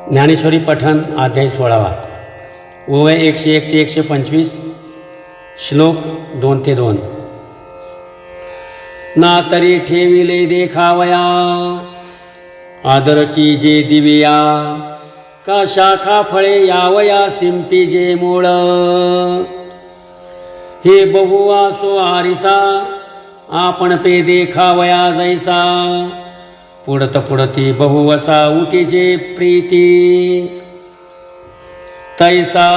ज्ञानेश्वरी पठण अध्याय 16 ओव्या 101 ते 125 श्लोक 2 ते 2। ना तरी ठेविले देखावया आदर की जे दिव्या का शाखा फळे यावया सिंपी जे मूळ हे बहुवा सो आरिसा आपण पे देखावया जैसा पुढत पुढती बहुवसा उठी जे प्रीती तैसा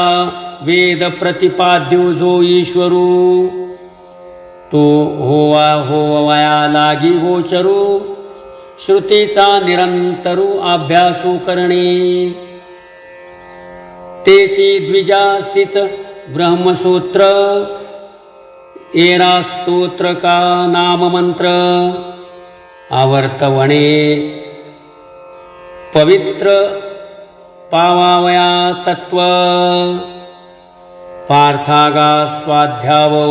वेद प्रतिपाद्यो जो ईश्वरू तो होवा होवया लागी गोचरू श्रुतीचा निरंतरू अभ्यासू करणे तेची द्विजासीच ब्रह्मसूत्र एरा स्तोत्र का नाममंत्र आवर्तवणे पवित्र पावावया तत्व पार्थागा स्वाध्यावो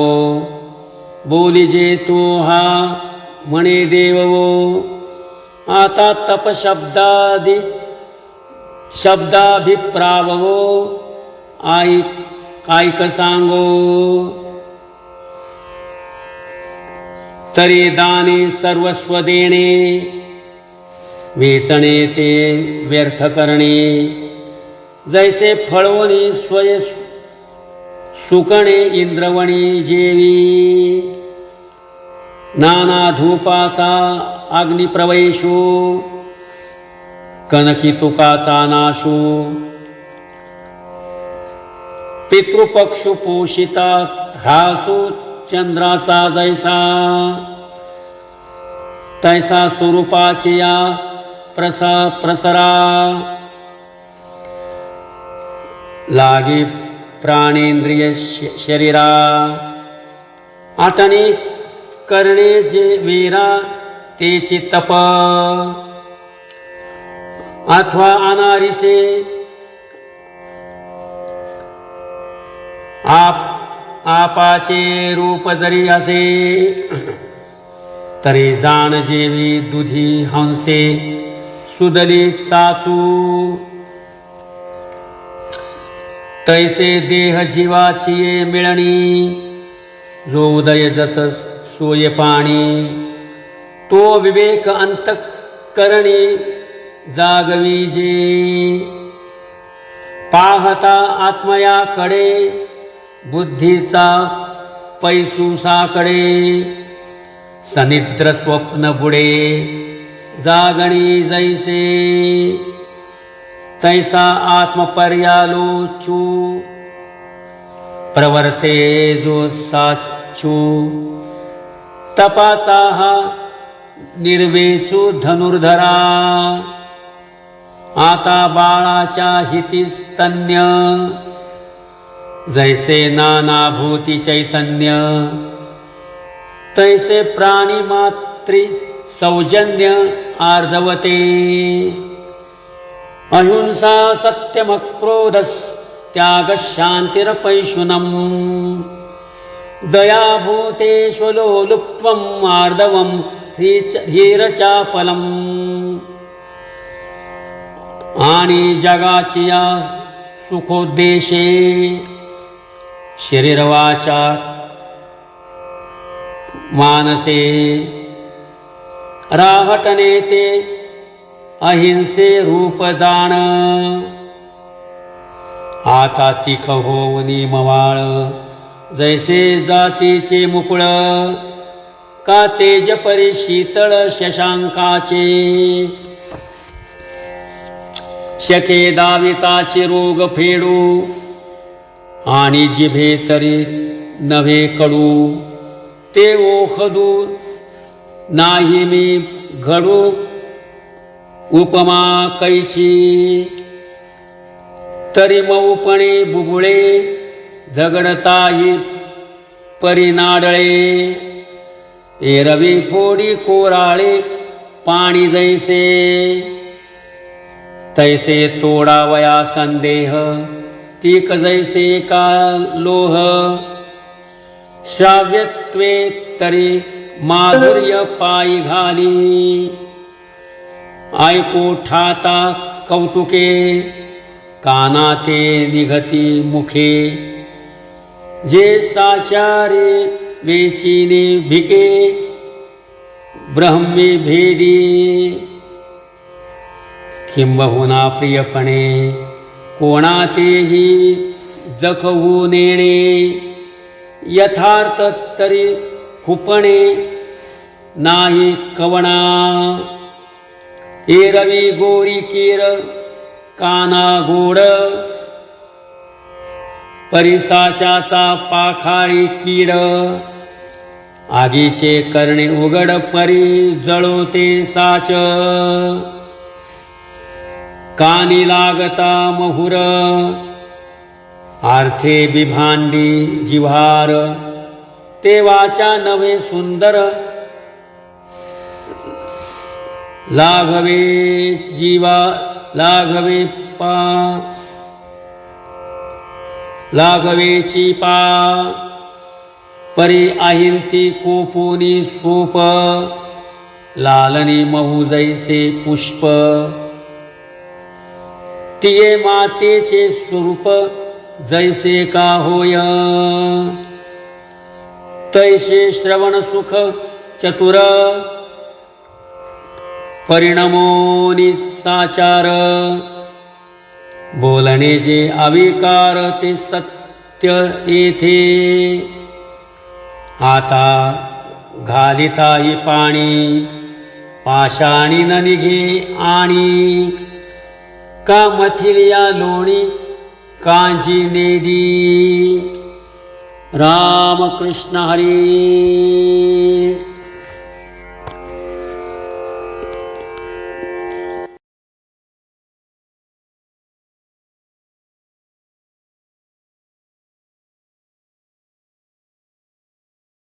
बोलिजे तो हा म्हणे देववो आता तप शब्दाभिप्रावो ऐक सांगो तरी दाने सर्वस्व देणे वेचणे ते व्यर्थ करणे जैसे फळवणी स्वय सुकणे इंद्रवणी जेवी नाना धूपाचा अग्निप्रवेशो कनकी तुकाचा नाशो पितृपक्षु पोषिता ह्रासो चंद्राचा जैसा तैसा स्वरूपाची या प्रसरा लागे प्राणेंद्रिय शरीरा आटणे करणे जे वीरा तेची तप अथवा अनारिसे आपाचे रूप जरी असे तरी जाण जेवी दुधी हंसे सुदली चाचू तैसे देह जीवाची मिळणी जो उदय जत सोय पाणी तो विवेक अंतःकरणी जागविजे पाहता आत्मयाकडे बुद्धीचा पैसूसाकडे सनिद्र स्वप्न बुडे जागणी जैसे तैसा आत्मपर्यालोचू प्रवर्ते जो साचू तपाचा हा निर्वेचू धनुर्धरा आता बाळाच्या हितीस्तन्य जैसे नानाभूती चैतन्य तैसे प्राणी मात्री सौजन्य आर्धवते अहिंसा सत्यमक्रोधस त्याग शांतिरपैशुनम दयाभूतेष्वलोलुप्त्वम् आर्दवम् धीरचापलम् आणि जगाची या सुखोद्देशे शरीरवाचा मानसे राहटने ते अहिंसे रूप जाण आता तिख होवनी मवाळ जैसे जातीचे मुकुळ का तेज परी शीतळ शशांकाचे शके दाविताचे रोग फेडू आणि जिभे तरी नव्हे कडू ते ओखदू नाही मी घडू उपमा कैची तरी मऊपणे बुबुळे झगडताई परिनाडळे एरवी फोडी कोराळे पाणी जैसे तैसे तोडावया संदेह तीक जैसे का लोह श्राव्यत्वे तरी माधुर्य पायी घाली ऐकू ठाता कौतुके कानाते निघती मुखे जे साचारे वेचिने भिके ब्रह्मी भेदी किंबहुना प्रियपणे कोणातेही जखवू नेणे यथार्थ तरी खुपणे नाही कवणा एरवी गोरी केर काना गोड परिसाच्याचा पाखाळी कीड आगीचे करणे उघड परी जळोते साच कानी लागता महुर आर्थे बिभांडी जिव्हार ते वाचा नवे सुंदर लागवे जीवा लागवे पा लागवेची पा परी आहिंती कोपुनी सूप लालनी महू जैसे पुष्प तिये मातेचे स्वरूप जैसे का होय तैसे श्रवण सुख चतुर परिणमोनी साचार बोलणे जे अविकार ते सत्य येथे आता घालिताही पाणी पाषाणी न निघे आणि का मथिलिया लोणी कांजी नेदी राम कृष्ण हरी।